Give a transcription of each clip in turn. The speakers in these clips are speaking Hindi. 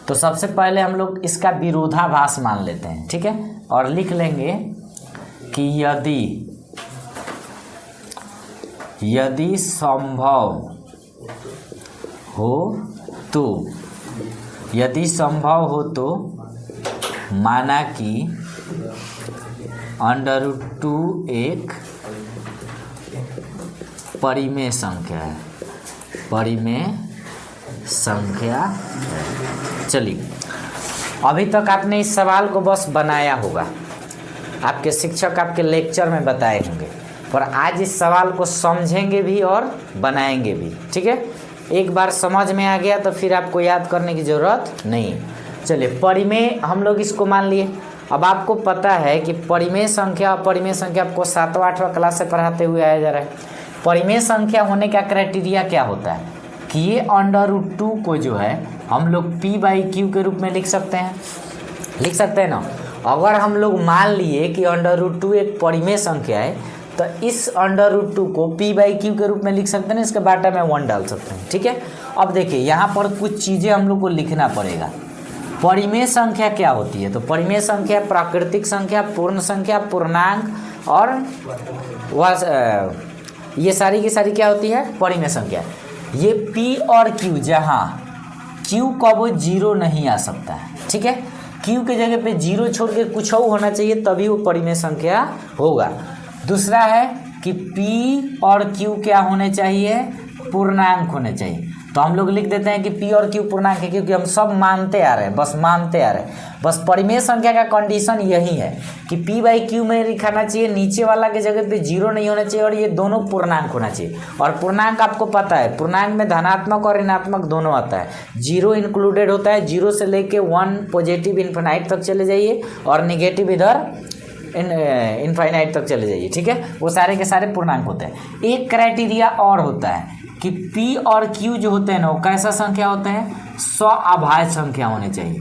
तो सबसे पहले हम लोग इसका विरोधाभास मान लेते हैं, ठीक है, और लिख लेंगे कि यदि संभव हो तो, यदि संभव हो तो माना कि √2 एक परिमेय संख्या है, परिमेय संख्या है। चलिए, अभी तक आपने इस सवाल को बस बनाया होगा, आपके शिक्षक आपके लेक्चर में बताए होंगे, पर आज इस सवाल को समझेंगे भी और बनाएंगे भी, ठीक है। एक बार समझ में आ गया तो फिर आपको याद करने की ज़रूरत नहीं है। चलिए, परिमेय हम लोग इसको मान लिए। अब आपको पता है कि परिमेय संख्या और परिमेय संख्या आपको 7वां 8वां क्लास से पढ़ाते हुए आया जा रहा है। परिमेय संख्या होने का क्राइटेरिया क्या होता है कि ये √2 को जो है हम लोग p/q के रूप में लिख सकते हैं ना। अगर हम लोग मान लिए कि √2 एक परिमेय संख्या है तो इस √2 को p/q के रूप में लिख सकते हैं, इसके बाटा में 1 डाल सकते हैं, ठीक है। अब देखिए, यहाँ पर कुछ चीज़ें हम लोग को लिखना पड़ेगा। परिमेय संख्या क्या होती है? तो परिमेय संख्या प्राकृतिक संख्या, पूर्ण संख्या, पूर्णांक और ये सारी की सारी क्या होती है? परिमेय संख्या। ये p और q, जहाँ q का वो 0 नहीं आ सकता है, ठीक है। q के जगह पे 0 छोड़ के कुछ और होना चाहिए, तभी वो परिमेय संख्या होगा। दूसरा है कि p और q क्या होने चाहिए? पूर्णांक होने चाहिए। तो हम लोग लिख देते हैं कि p और q पूर्णांक है, क्योंकि हम सब मानते आ रहे हैं, बस मानते आ रहे हैं। बस परिमेय संख्या का कंडीशन यही है कि p/q में लिखाना चाहिए, नीचे वाला के जगह पे 0 नहीं होना चाहिए और ये दोनों पूर्णांक होना चाहिए। और पूर्णांक आपको पता है, पूर्णांक में धनात्मक और ऋणात्मक दोनों आता है। 0 इंक्लूडेड होता है, 0 से लेके 1 पॉजिटिव इन्फिनाइट तक चले जाइए और निगेटिव इधर इनफाइनाइट तक चले जाइए, ठीक है। वो सारे के सारे पूर्णांक होते हैं। एक क्राइटेरिया और होता है कि p और q जो होते हैं ना, वो कैसा संख्या होते हैं? सअभाज्य संख्या होने चाहिए।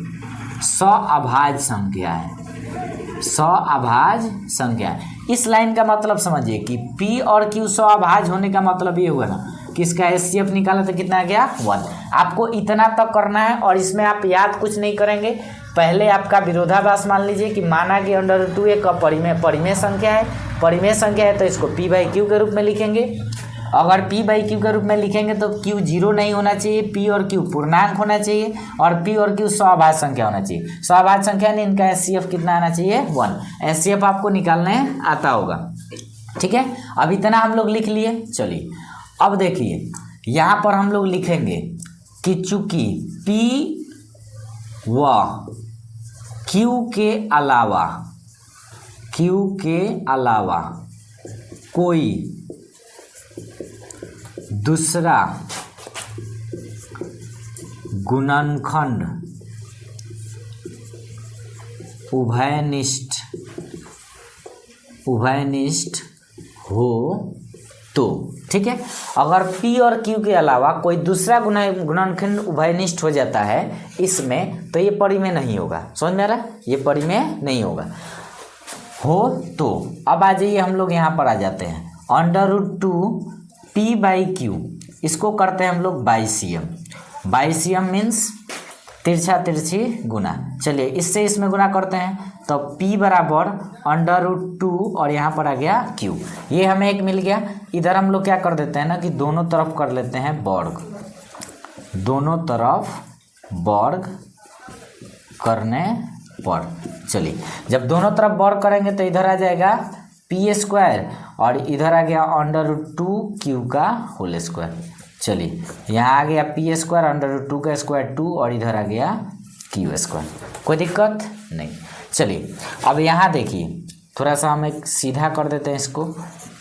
सअभाज्य संख्या है, सअभाज्य संख्या है। इस लाइन का मतलब समझिए कि p और q सअभाज्य होने का मतलब ये हुआ ना कि इसका HCF निकाला तो कितना आ गया? 1। आपको इतना तक करना है और इसमें आप याद कुछ नहीं करेंगे। पहले आपका विरोधाभास मान लीजिए कि माना कि √2 एक परिमेय संख्या है। परिमेय संख्या है तो इसको p/q के रूप में लिखेंगे। अगर p/q के रूप में लिखेंगे तो q 0 नहीं होना चाहिए, p और q पूर्णांक होना चाहिए और p और q सअभाज्य संख्या होना चाहिए। सअभाज्य संख्या ने इनका HCF कितना आना चाहिए? 1। HCF आपको निकालने आता होगा, ठीक है। अब इतना हम लोग लिख लिए। चलिए, अब देखिए, यहाँ पर हम लोग लिखेंगे कि चूंकि p व q के अलावा कोई दूसरा गुणनखंड उभयनिष्ठ हो तो, ठीक है। अगर p और q के अलावा कोई दूसरा गुणनखंड उभयनिष्ठ हो जाता है इसमें, तो ये परिमेय नहीं होगा। समझ में आ रहा है? ये परिमेय नहीं होगा। हो तो अब आ जाइए, हम लोग यहाँ पर आ जाते हैं। √2 p/q, इसको करते हैं हम लोग बाइसियम। बाइसियम मीन्स तिरछा तिरछी गुना। चलिए, इससे इसमें गुना करते हैं तो p बराबर √2 और यहाँ पर आ गया q। ये हमें एक मिल गया। इधर हम लोग क्या कर देते हैं ना कि दोनों तरफ कर लेते हैं वर्ग। दोनों तरफ वर्ग करने पर, चलिए, जब दोनों तरफ वर्ग करेंगे तो इधर आ जाएगा p² और इधर आ गया √2q का होल स्क्वायर। चलिए, यहाँ आ गया p² √2 का स्क्वायर 2 और इधर आ गया q²। कोई दिक्कत नहीं। चलिए, अब यहाँ देखिए, थोड़ा सा हम एक सीधा कर देते हैं इसको।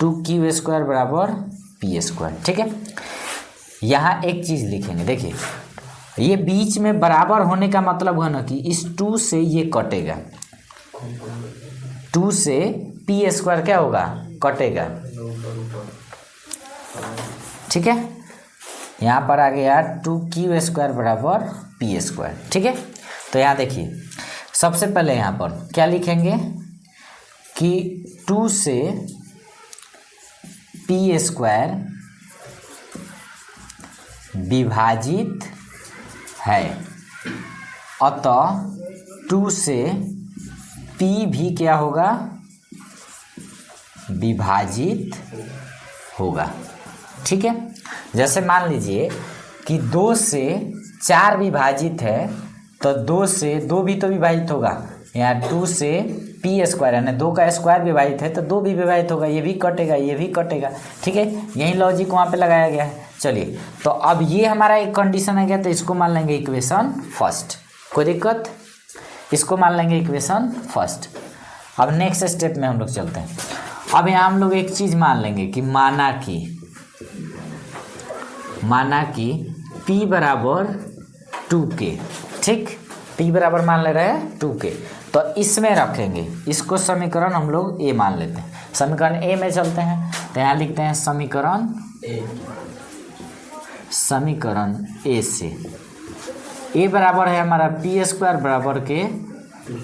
2q² बराबर p², ठीक है। यहाँ एक चीज़ लिखेंगे, देखिए, ये बीच में बराबर होने का मतलब है ना कि इस 2 से ये कटेगा, 2 से p² क्या होगा? कटेगा, ठीक है। यहाँ पर आ गया 2q² बराबर p², ठीक है। तो यहाँ देखिए, सबसे पहले यहाँ पर क्या लिखेंगे कि 2 से p² विभाजित है, अतः 2 से p भी क्या होगा, विभाजित होगा। ठीक है, जैसे मान लीजिए कि 2 से 4 विभाजित है तो 2 से 2 भी तो विभाजित होगा, यहाँ 2 से p स्क्वायर यानी 2 का स्क्वायर विभाजित है तो 2 भी विभाजित होगा, ये भी कटेगा ये भी कटेगा। ठीक है, यही लॉजिक वहाँ पे लगाया गया है। चलिए, तो अब ये हमारा एक कंडीशन आ गया, तो इसको मान लेंगे इक्वेशन फर्स्ट, कोई दिक्कत, इसको मान लेंगे इक्वेशन फर्स्ट। अब नेक्स्ट स्टेप में हम लोग चलते हैं। अब यहाँ हम लोग एक चीज़ मान लेंगे कि माना कि p बराबर 2k, ठीक, p बराबर मान ले रहे हैं 2k, तो इसमें रखेंगे, इसको समीकरण हम लोग a मान लेते हैं। समीकरण a में चलते हैं, तो यहाँ लिखते हैं समीकरण a से a बराबर है हमारा p स्क्वायर बराबर के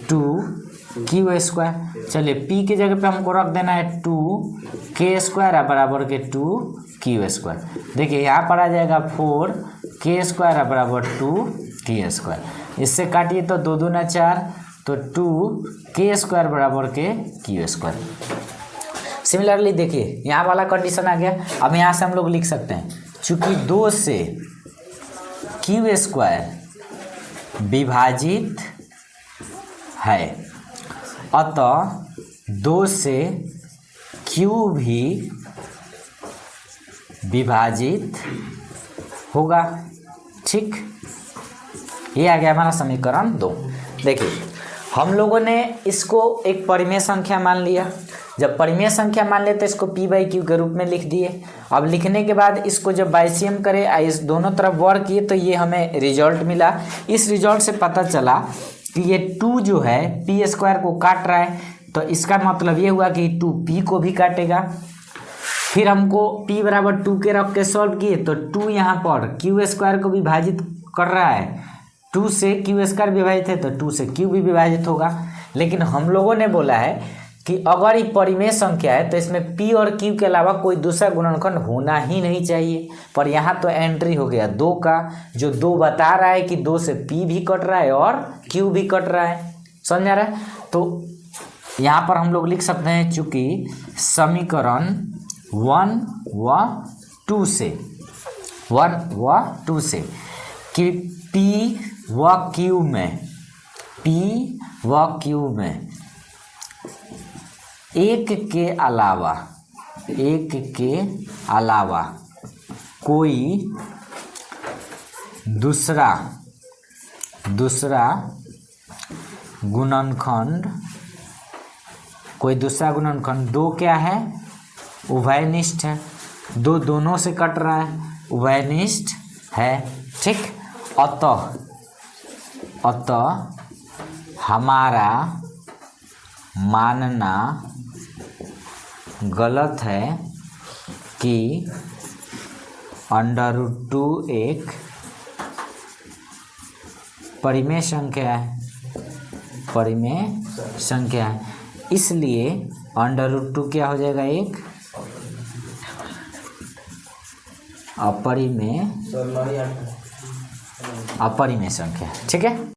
2q स्क्वायर। चलिए p की जगह पे हमको रख देना है 2k स्क्वायर बराबर के 2q स्क्वायर। देखिए यहाँ पर आ जाएगा 4k स्क्वायर बराबर 2k स्क्वायर, इससे काटिए तो 2 दूना 4, तो 2k स्क्वायर बराबर के q स्क्वायर। सिमिलरली देखिए यहाँ वाला कंडीशन आ गया। अब यहाँ से हम लोग लिख सकते हैं, चूँकि 2 से q स्क्वायर विभाजित है अतः 2 से q भी विभाजित होगा। ठीक, ये आ गया हमारा समीकरण 2। देखिए हम लोगों ने इसको एक परिमेय संख्या मान लिया, जब परिमेय संख्या मान लेते इसको p/q के रूप में लिख दिए। अब लिखने के बाद इसको जब बाइसियम करे, इस दोनों तरफ वर्ग किए, तो ये हमें रिजल्ट मिला। इस रिजल्ट से पता चला कि ये 2 जो है p स्क्वायर को काट रहा है, तो इसका मतलब ये हुआ कि 2 p को भी काटेगा। फिर हमको p बराबर 2 के रख के सॉल्व किए, तो 2 यहाँ पर q स्क्वायर को विभाजित कर रहा है, 2 से q स्क्वायर विभाजित है तो 2 से q भी विभाजित होगा। लेकिन हम लोगों ने बोला है कि अगर ये परिमेय संख्या है तो इसमें p और q के अलावा कोई दूसरा गुणनखंड होना ही नहीं चाहिए। पर यहाँ तो एंट्री हो गया 2 का, जो 2 बता रहा है कि 2 से p भी कट रहा है और q भी कट रहा है, समझ आ रहा है। तो यहाँ पर हम लोग लिख सकते हैं, चूँकि समीकरण 1 व 2 से कि p व q में एक के अलावा कोई दूसरा गुणनखंड 2 क्या है, उभयनिष्ठ है, 2 दोनों से कट रहा है, उभयनिष्ठ है। ठीक, अतः हमारा मानना गलत है कि √2 एक परिमेय संख्या है, इसलिए √2 क्या हो जाएगा, एक अपरिमेय संख्या। ठीक है।